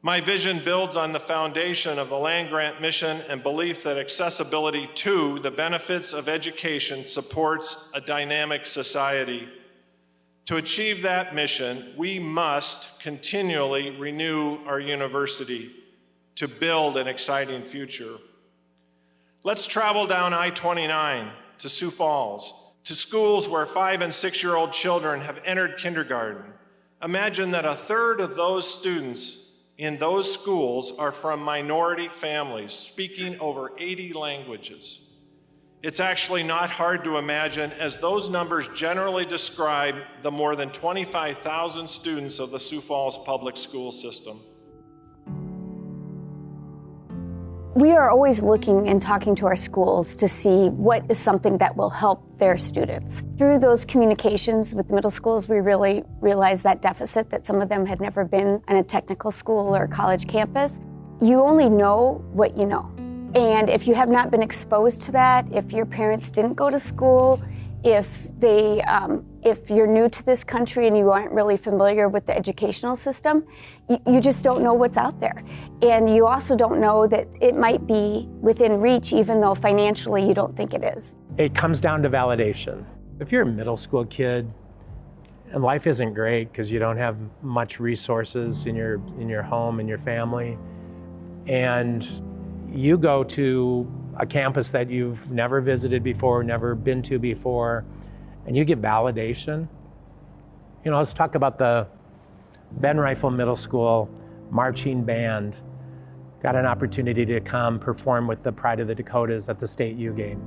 My vision builds on the foundation of the land-grant mission and belief that accessibility to the benefits of education supports a dynamic society. To achieve that mission, we must continually renew our university to build an exciting future. Let's travel down I-29 to Sioux Falls, to schools where 5- and 6-year-old children have entered kindergarten. Imagine that a third of those students in those schools are from minority families speaking over 80 languages. It's actually not hard to imagine, as those numbers generally describe the more than 25,000 students of the Sioux Falls public school system. We are always looking and talking to our schools to see what is something that will help their students. Through those communications with the middle schools, we really realized that deficit, that some of them had never been on a technical school or college campus. You only know what you know. And if you have not been exposed to that, if your parents didn't go to school, if you're new to this country and you aren't really familiar with the educational system, you just don't know what's out there. And you also don't know that it might be within reach, even though financially you don't think it is. It comes down to validation. If you're a middle school kid and life isn't great because you don't have much resources in your home and your family, and you go to a campus that you've never visited before, never been to before, and you get validation. You know, let's talk about the Ben Rifle Middle School marching band. Got an opportunity to come perform with the Pride of the Dakotas at the state U game.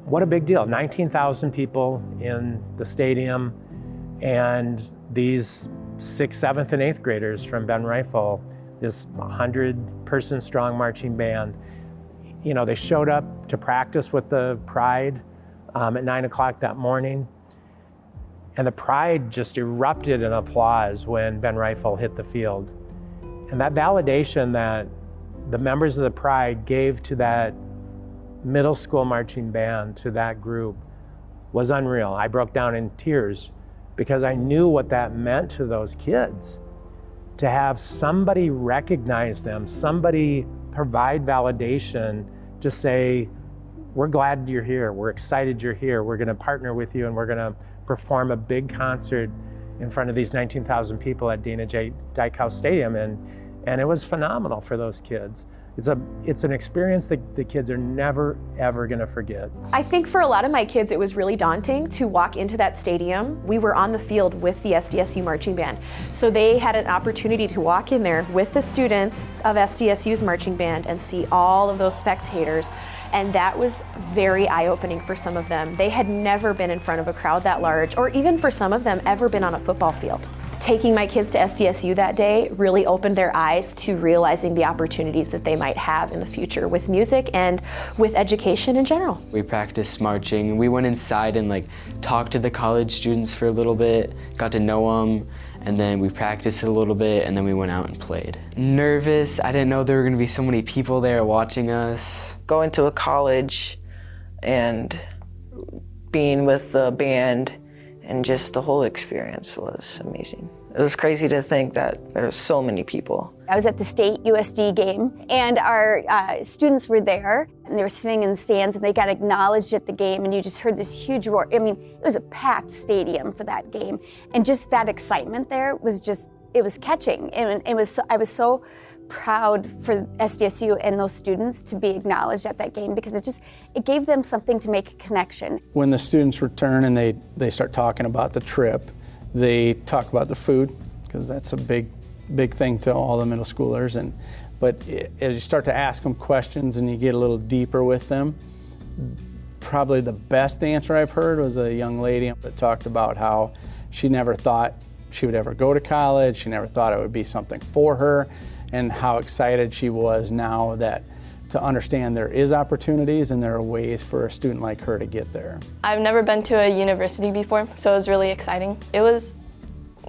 What a big deal. 19,000 people in the stadium, and these 6th, 7th, and 8th graders from Ben Rifle, this 100-person strong marching band. You know, they showed up to practice with the Pride at 9 o'clock that morning. And the Pride just erupted in applause when Ben Rifle hit the field. And that validation that the members of the Pride gave to that middle school marching band, to that group, was unreal. I broke down in tears because I knew what that meant to those kids. To have somebody recognize them, somebody provide validation to say, we're glad you're here, we're excited you're here, we're gonna partner with you, and we're gonna perform a big concert in front of these 19,000 people at Dana J. Dykhouse Stadium, and it was phenomenal for those kids. It's an experience that the kids are never, ever gonna forget. I think for a lot of my kids, it was really daunting to walk into that stadium. We were on the field with the SDSU marching band. So they had an opportunity to walk in there with the students of SDSU's marching band and see all of those spectators. And that was very eye-opening for some of them. They had never been in front of a crowd that large, or even for some of them, ever been on a football field. Taking my kids to SDSU that day really opened their eyes to realizing the opportunities that they might have in the future with music and with education in general. We practiced marching. We went inside and talked to the college students for a little bit, got to know them, and then we practiced a little bit, and then we went out and played. Nervous. I didn't know there were going to be so many people there watching us. Going to a college and being with the band and just the whole experience was amazing. It was crazy to think that there were so many people. I was at the state USD game, and our students were there, and they were sitting in the stands, and they got acknowledged at the game, and you just heard this huge roar. I mean, it was a packed stadium for that game, and just that excitement there was just, it was catching. And I was so proud for SDSU and those students to be acknowledged at that game, because it gave them something to make a connection. When the students return and they start talking about the trip, they talk about the food, because that's a big thing to all the middle schoolers. But as you start to ask them questions and you get a little deeper with them, probably the best answer I've heard was a young lady that talked about how she never thought she would ever go to college, she never thought it would be something for her, and how excited she was now that to understand there is opportunities and there are ways for a student like her to get there. I've never been to a university before, so it was really exciting. It was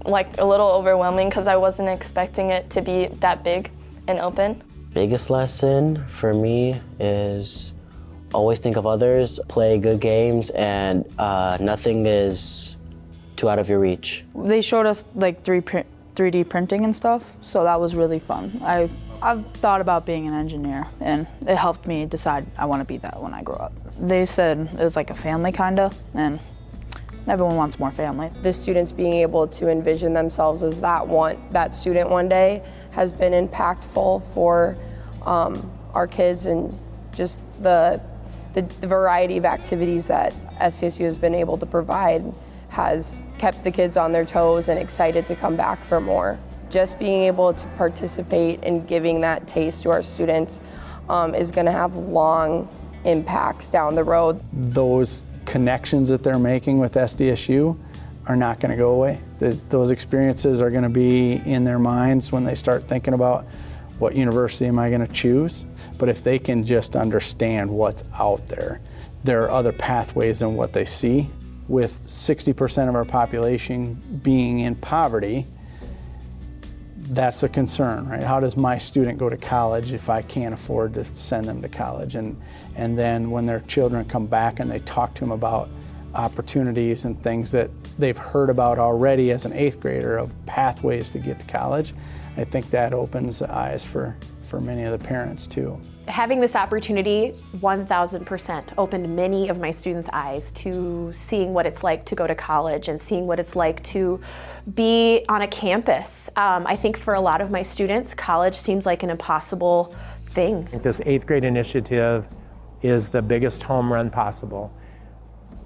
a little overwhelming because I wasn't expecting it to be that big and open. Biggest lesson for me is always think of others, play good games, and nothing is too out of your reach. They showed us 3 3D printing and stuff, so that was really fun. I've thought about being an engineer, and it helped me decide I want to be that when I grow up. They said it was like a family kinda, and everyone wants more family. The students being able to envision themselves as that student one day has been impactful for our kids, and just the variety of activities that SDSU has been able to provide has kept the kids on their toes and excited to come back for more. Just being able to participate and giving that taste to our students is going to have long impacts down the road. Those connections that they're making with SDSU are not going to go away. Those experiences are going to be in their minds when they start thinking about what university am I going to choose. But if they can just understand what's out there, there are other pathways than what they see. With 60% of our population being in poverty, that's a concern, right? How does my student go to college if I can't afford to send them to college? And then when their children come back and they talk to them about opportunities and things that they've heard about already as an 8th grader of pathways to get to college, I think that opens the eyes for many of the parents too. Having this opportunity 1000% opened many of my students' eyes to seeing what it's like to go to college and seeing what it's like to be on a campus. I think for a lot of my students, college seems like an impossible thing. This 8th grade initiative is the biggest home run possible.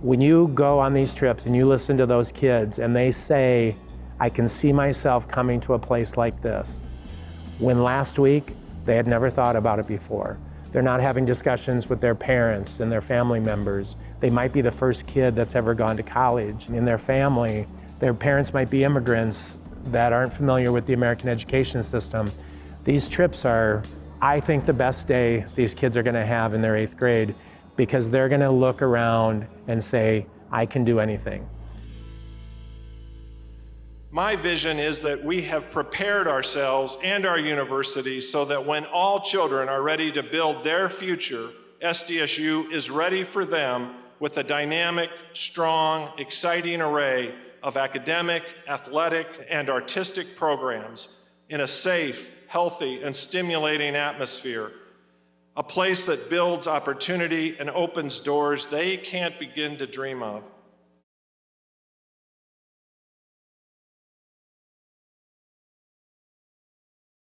When you go on these trips and you listen to those kids and they say, I can see myself coming to a place like this, when last week they had never thought about it before. They're not having discussions with their parents and their family members. They might be the first kid that's ever gone to college in their family. Their parents might be immigrants that aren't familiar with the American education system. These trips are, I think, the best day these kids are gonna have in their 8th grade, because they're gonna look around and say, I can do anything. My vision is that we have prepared ourselves and our universities so that when all children are ready to build their future, SDSU is ready for them with a dynamic, strong, exciting array of academic, athletic, and artistic programs in a safe, healthy, and stimulating atmosphere. A place that builds opportunity and opens doors they can't begin to dream of.